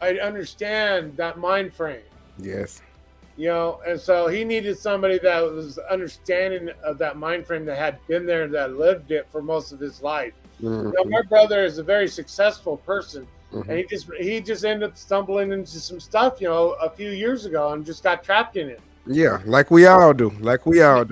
I understand that mind frame. Yes. And so he needed somebody that was understanding of that mind frame, that had been there, that lived it for most of his life. My brother is a very successful person, and he just ended up stumbling into some stuff, a few years ago, and just got trapped in it. Yeah, like we all do. Yeah.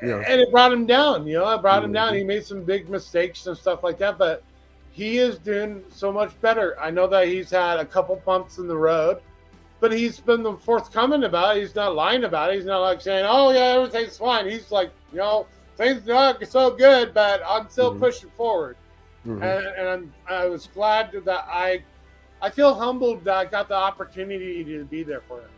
And it brought him down. It brought him down. He made some big mistakes and stuff like that, but he is doing so much better. I know that he's had a couple bumps in the road, but he's been forthcoming about it. He's not lying about it. He's not like saying, oh, yeah, everything's fine. He's like, things not so good, but I'm still pushing forward. And I was glad that I feel humbled that I got the opportunity to be there for him.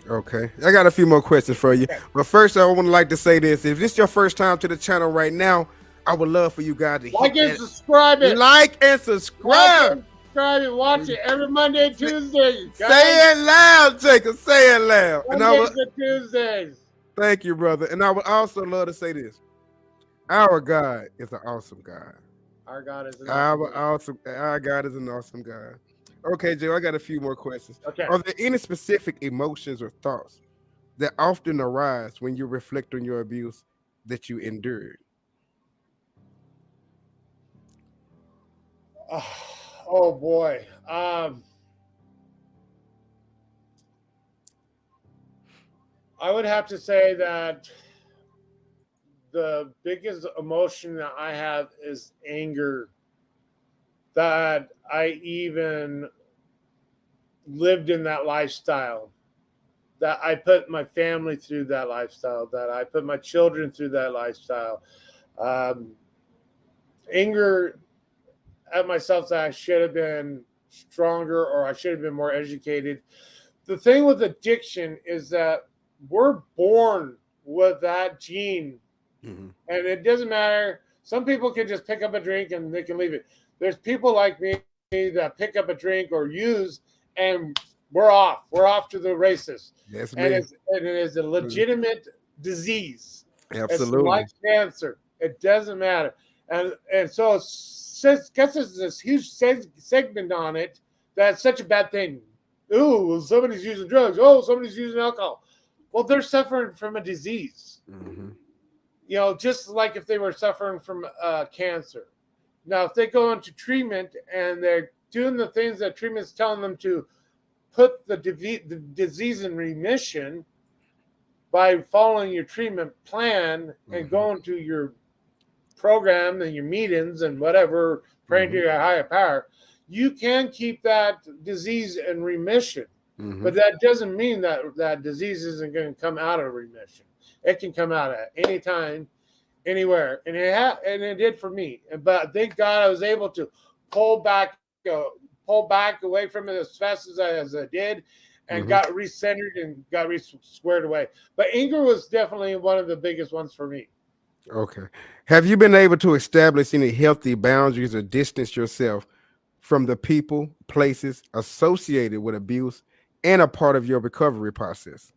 Okay. I got a few more questions for you. But first, I would like to say this. If this is your first time to the channel right now, I would love for you guys to like and subscribe it. Like and subscribe. Watch it every Monday and Tuesday. Say it loud, Jacob. Say it loud. Mondays and Tuesdays. Thank you, brother. And I would also love to say this. Our God is an awesome God. Our God is an Our God is an awesome God. Okay, Joe, I got a few more questions. Okay. Are there any specific emotions or thoughts that often arise when you reflect on your abuse that you endured? Oh boy. I would have to say that the biggest emotion that I have is anger, that I even lived in that lifestyle, that I put my family through that lifestyle, that I put my children through that lifestyle. Anger at myself that I should have been stronger, or I should have been more educated. The thing with addiction is that we're born with that gene, and it doesn't matter. Some people can just pick up a drink and they can leave it. There's people like me that pick up a drink or use, and we're off. We're off to the races. Yes, and it is a legitimate disease. Absolutely. It's like cancer. It doesn't matter. And so it gets us this huge segment on it that's such a bad thing. Ooh, somebody's using drugs. Oh, somebody's using alcohol. Well, they're suffering from a disease. Just like if they were suffering from cancer. Now, if they go into treatment and they're doing the things that treatment's telling them to put the disease in remission by following your treatment plan and going to your program and your meetings and whatever, praying to your higher power, you can keep that disease in remission. But that doesn't mean that that disease isn't going to come out of remission. It can come out at any time, anywhere, and it did for me. But thank God I was able to pull back away from it as fast as I did, and got recentered and got squared away. But anger was definitely one of the biggest ones for me. Okay. Have you been able to establish any healthy boundaries or distance yourself from the people, places associated with abuse and a part of your recovery process?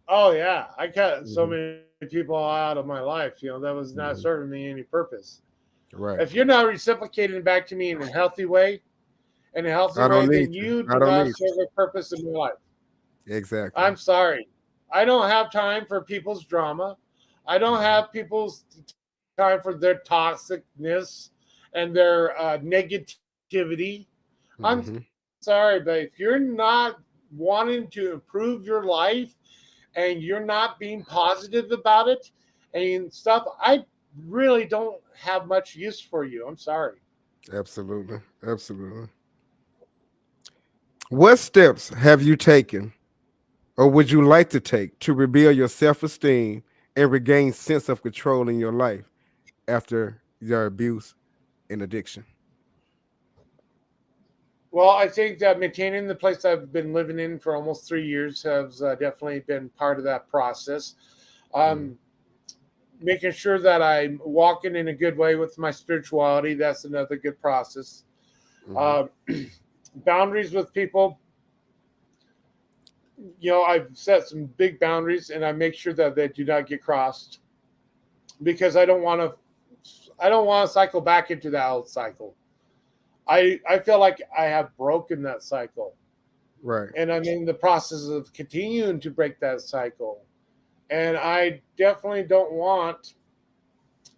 Oh yeah, I cut so many people out of my life. That was not serving me any purpose. Right. If you're not reciprocating back to me in a healthy way, then you do not serve a purpose in my life. Exactly. I'm sorry. I don't have time for people's drama. I don't have people's time for their toxicness and their negativity. I'm Mhm. sorry, but if you're not wanting to improve your life and you're not being positive about it and stuff, I really don't have much use for you. I'm sorry. Absolutely. Absolutely. What steps have you taken or would you like to take to rebuild your self-esteem and regain sense of control in your life after your abuse and addiction? Well, I think that maintaining the place I've been living in for almost 3 years has definitely been part of that process. Mhm. Um, Making sure that I'm walking in a good way with my spirituality, that's another good process. Mhm. Uh, Boundaries with people, I've set some big boundaries and I make sure that they do not get crossed because I don't want to cycle back into that old cycle. I feel like I have broken that cycle Right. and I'm in the process of continuing to break that cycle. And I definitely don't want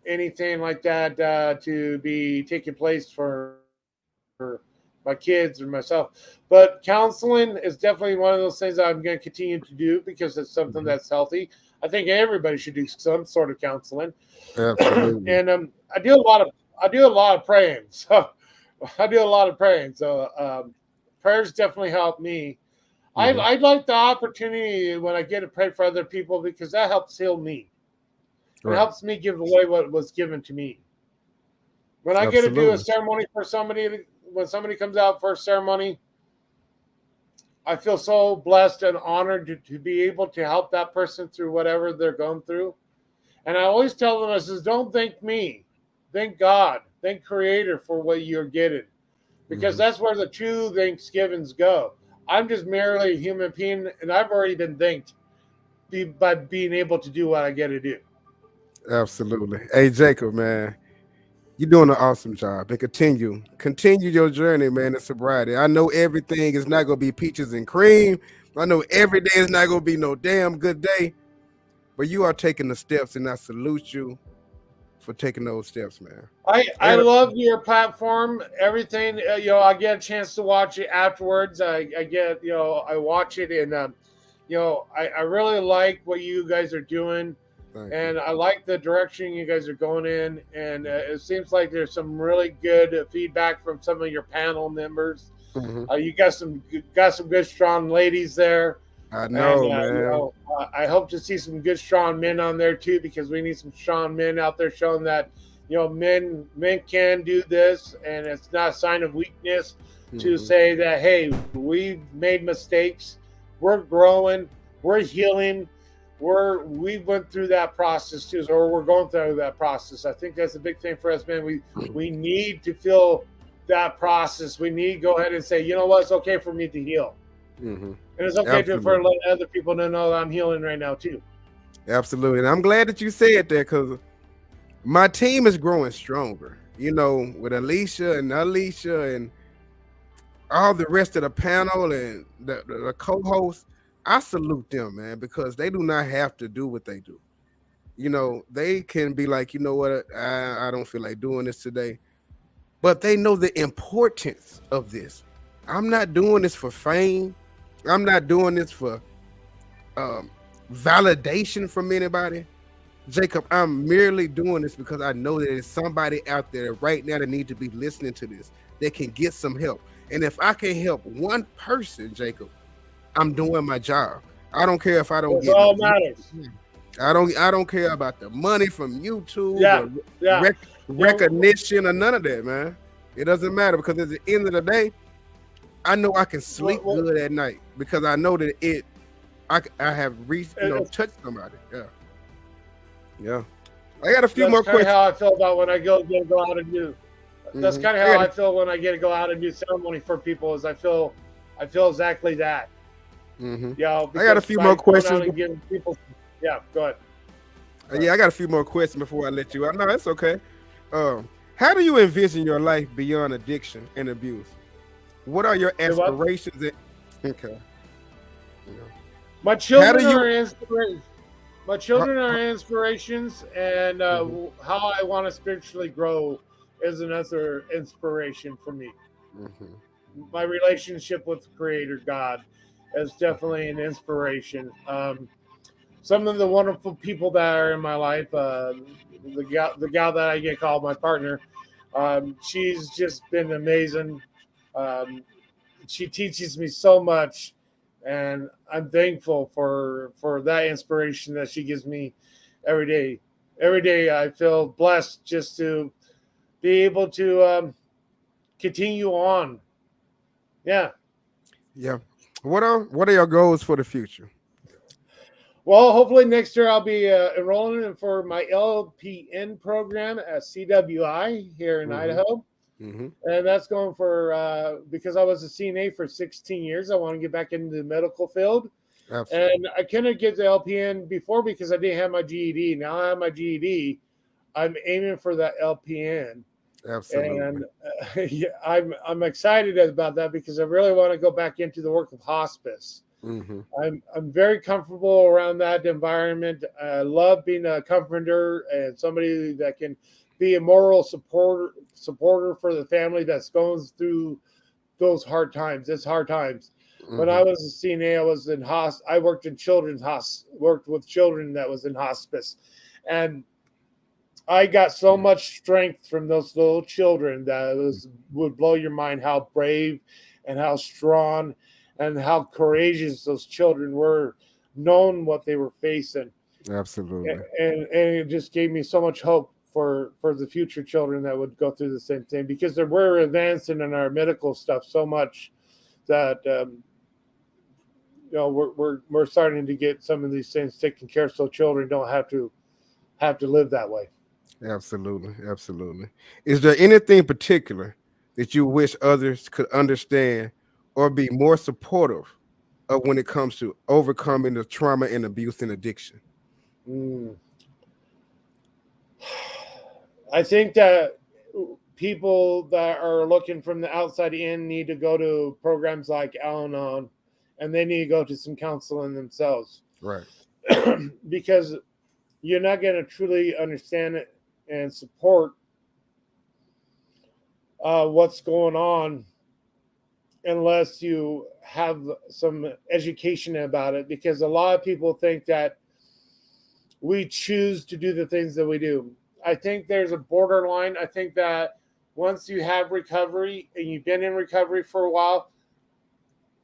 anything like that to be taking place for my kids or myself. But counseling is definitely one of those things that I'm going to continue to do because it's something Mhm. that's healthy. I think everybody should do some sort of counseling, Absolutely. and I do a lot of praying. So I do a lot of praying. So prayers definitely help me. Mhm. I like the opportunity when I get to pray for other people because that helps heal me. It Right. helps me give away what was given to me. When I get to do a Absolutely. ceremony for somebody, when somebody comes out for a ceremony, I feel so blessed and honored to be able to help that person through whatever they're going through. And I always tell them, I says, don't thank me, thank God, thank Creator for what you're getting, because Mhm. that's where the true Thanksgivings go. I'm just merely a human being, and I've already been thanked by being able to do what I get to do. Absolutely. Hey, Jacob, man, you're doing an awesome job and continue your journey, man, in sobriety. I know everything is not going to be peaches and cream. I know every day is not going to be no damn good day, but you are taking the steps and I salute you for taking those steps, man. I I got a, love your platform. Everything, I get a chance to watch it afterwards. I get, I watch it and, I really like what you guys are doing. thank you. And I like the direction you guys are going in. And it seems like there's some really good feedback from some of your panel members. Mhm. You got some good, strong ladies there. I And know, man. I hope to see some good, strong men on there too, because we need some strong men out there showing that men can do this, and it's not a sign of weakness to Mhm. say that hey, we've made mistakes, we're growing, we're healing, we went through that process too, or we're going through that process. I think that's a big thing for us, man. We need to feel that process. We need to go ahead and say, you know what, it's okay for me to heal. Mhm. And it's okay for Absolutely. other people to know that I'm healing right now too. Absolutely. And I'm glad that you said that because my team is growing stronger. With Alicia and all the rest of the panel and the co-hosts, I salute them, man, because they do not have to do what they do. They can be like, you know what, I don't feel like doing this today, but they know the importance of this. I'm not doing this for fame. I'm not doing this for um, validation from anybody. Jacob, I'm merely doing this because I know that there's somebody out there right now that need to be listening to this that can get some help. And if I can help one person, Jacob, I'm doing my job. I don't care if I don't That's get no all matters. money. I don't care about the money from YouTube Yeah, or yeah. You know, recognition or none of that, man. It doesn't matter because at the end of the day, I know I can sleep well, good at night because I know that I have reached, it's, touched somebody. Yeah. Yeah. I got a few that's more kind of questions. how I feel about when I get to go out and do. That's Mhm. kind of how I feel when I get to go out and do ceremony for people. Is I feel exactly that. Mhm. I got a Because few by more going questions. out and giving people, yeah, go ahead. Go ahead. Yeah, I got a few more questions before I let you out. No, it's okay. How do you envision your life beyond addiction and abuse? What are your Say what? aspirations? Okay. Yeah. My How do children you? are inspirations. My How, children are inspirations, and mhm. how I want to spiritually grow is another inspiration for me. Mhm. My relationship with Creator God is definitely an inspiration. Some of the wonderful people that are in my life, the gal that I get called my partner, she's just been amazing. Um, she teaches me so much, and I'm thankful for that inspiration that she gives me every day. Every day, I feel blessed just to be able to continue on. Yeah. Yeah. What are your goals for the future? Well, hopefully next year I'll be enrolling for my LPN program at CWI here in Mhm. Idaho. Mhm. And that's going for because I was a CNA for 16 years. I want to get back into the medical field. Absolutely. And I couldn't get the LPN before because I didn't have my GED. Now I have my GED. I'm aiming for that LPN. Absolutely. And yeah, I'm excited about that because I really want to go back into the work of hospice. Mhm. I'm very comfortable around that environment. I love being a comforter and somebody that can be a moral supporter for the family that's going through those hard times. It's hard times. When I Mhm. was a CNA, I was in I worked in worked with children that was in hospice, and I got so much strength from those little children that would blow your mind how brave and how strong and how courageous those children were, knowing what they were facing. Absolutely. And it just gave me so much hope for the future children that would go through the same thing because we're advancing in our medical stuff so much that we're starting to get some of these things taken care of so children don't have to live that way. Absolutely. Absolutely. Is there anything particular that you wish others could understand or be more supportive of when it comes to overcoming the trauma and abuse and addiction? Mm. I think that people that are looking from the outside in need to go to programs like Al Anon and they need to go to some counseling themselves Right. because you're not going to truly understand it and support what's going on unless you have some education about it. Because a lot of people think that we choose to do the things that we do. I think there's a borderline. I think that once you have recovery and you've been in recovery for a while,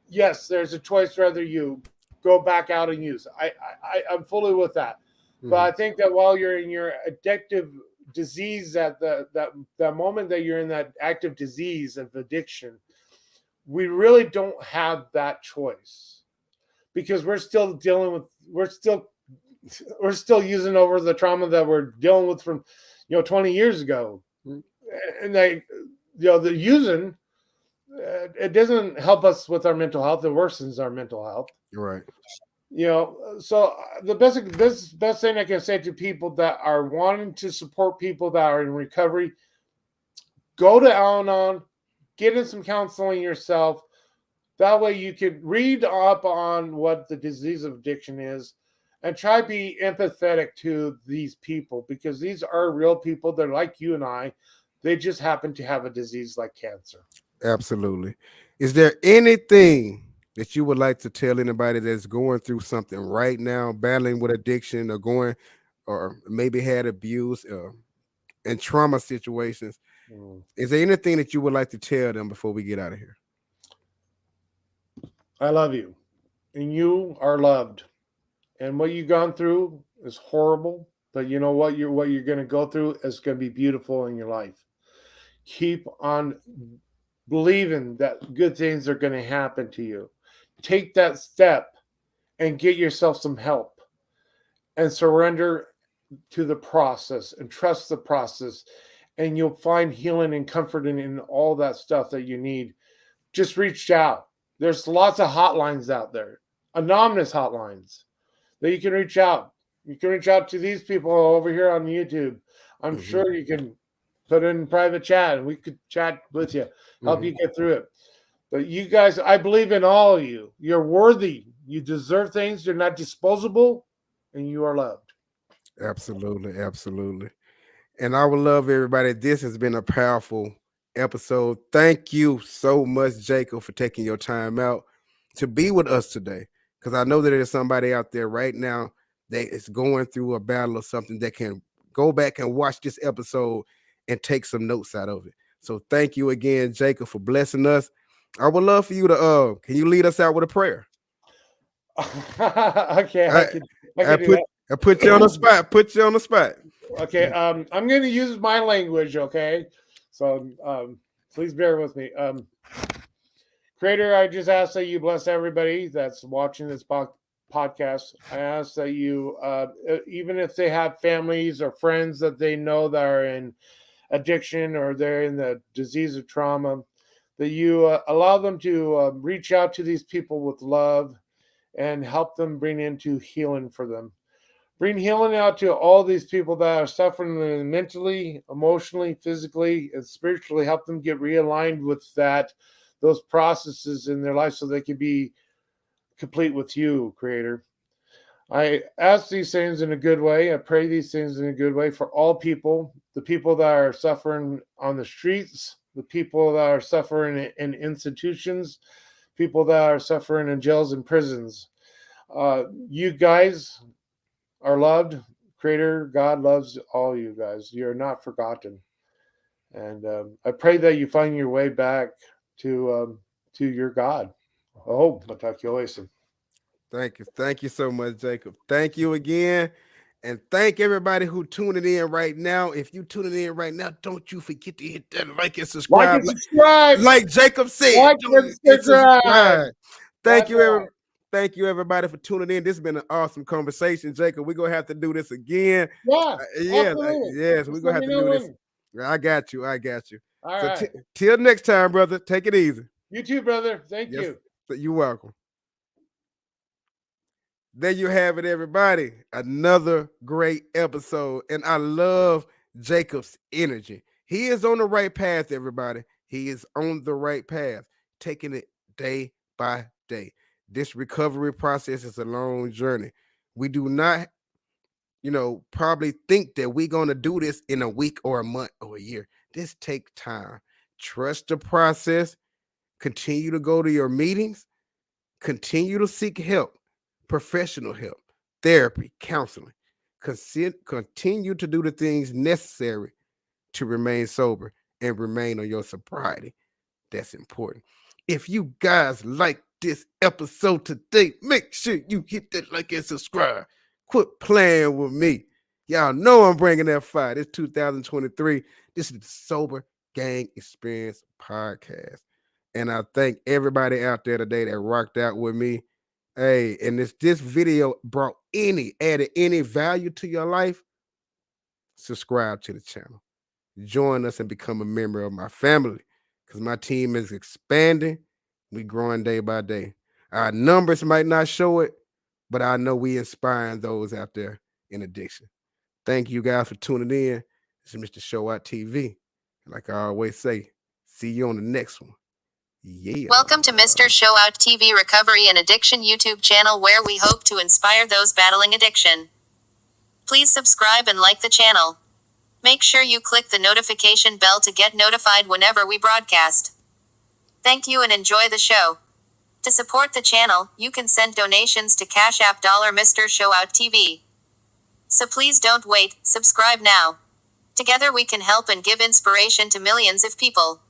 yes, there's a choice whether you go back out and use. I'm fully with that. But Mhm. I think that while you're in your addictive disease, at that moment that you're in that active disease of addiction, we really don't have that choice because we're still using over the trauma that we're dealing with from 20 years ago. And the using it doesn't help us with our mental health. It worsens our mental health. Right. So the best thing I can say to people that are wanting to support people that are in recovery, go to Al-Anon, get in some counseling yourself. That way you can read up on what the disease of addiction is and try to be empathetic to these people because these are real people. They're like you and I. They just happen to have a disease like cancer. Absolutely. Is there anything that you would like to tell anybody that's going through something right now, battling with addiction or maybe had abuse and trauma situations? Mm. Is there anything that you would like to tell them before we get out of here? I love you, and you are loved. And what you've gone through is horrible, but you know what you're going to go through is going to be beautiful in your life. Keep on believing that good things are going to happen to you. Take that step and get yourself some help and surrender to the process and trust the process, and you'll find healing and comfort in all that stuff that you need. Just reach out. There's lots of hotlines out there, anonymous hotlines that you can reach out. You can reach out to these people over here on YouTube. I'm Mhm. sure you can put in private chat and we could chat with you, help you Mhm. get through it. But you guys, I believe in all of you. You're worthy. You deserve things. You're not disposable and you are loved. Absolutely, absolutely. And I would love everybody. This has been a powerful episode. Thank you so much, Jacob, for taking your time out to be with us today. Because I know that there's somebody out there right now that is going through a battle or something that can go back and watch this episode and take some notes out of it. So thank you again, Jacob, for blessing us. I would love for you to can you lead us out with a prayer? Okay, I can do that. I put you on the spot. Put you on the spot. Okay, I'm going to use my language, okay? So please bear with me. Creator, I just ask that you bless everybody that's watching this podcast. I ask that you, even if they have families or friends that they know that are in addiction or they're in the disease of trauma, that you allow them to reach out to these people with love and help them bring into healing for them. Bring healing out to all these people that are suffering mentally, emotionally, physically, and spiritually. Help them get realigned with those processes in their life so they can be complete with you, Creator. I ask these things in a good way. I pray these things in a good way for all people, the people that are suffering on the streets, the people that are suffering in institutions, people that are suffering in jails and prisons. You guys are loved. Creator, God loves all you guys. You're not forgotten. And I pray that you find your way back to your God. Oh, Matakiolesen. Thank you. Thank you so much, Jacob. Thank you again. And thank everybody who tuning in right now. If you tuning in right now, don't you forget to hit that like and subscribe. Like and subscribe. Like Jacob said. Like and subscribe. Thank you, Thank you, everybody, for tuning in. This has been an awesome conversation, Jacob. We're gonna have to do this again. Yeah. Yes, we're gonna have to do this. I got you. All So right. Till next time, brother. Take it easy. You too, brother. Thank you. You're welcome. There you have it, everybody. Another great episode. And I love Jacob's energy. He is on the right path, everybody. He is on the right path, taking it day by day. This recovery process is a long journey. We do not, probably think that we're going to do this in a week or a month or a year. This takes time. Trust the process. Continue to go to your meetings. Continue to seek help. Professional help, therapy, counseling. Continue to do the things necessary to remain sober and remain on your sobriety. That's important. If you guys like this episode today, make sure you hit that like and subscribe. Quit playing with me. Y'all know I'm bringing that fire. It's 2023. This is the Sober Gang Experience Podcast. And I thank everybody out there today that rocked out with me. Hey, and if this video added any value to your life, subscribe to the channel. Join us and become a member of my family because my team is expanding. We growing day by day. Our numbers might not show it, but I know we inspiring those out there in addiction. Thank you guys for tuning in. This is Mr. Show Out TV. Like I always say, see you on the next one. Yeah. Welcome to Mr. Show Out TV Recovery and Addiction YouTube channel where we hope to inspire those battling addiction. Please subscribe and like the channel. Make sure you click the notification bell to get notified whenever we broadcast. Thank you and enjoy the show. To support the channel, you can send donations to Cash App $Mr. Show Out TV. So please don't wait, subscribe now. Together we can help and give inspiration to millions of people.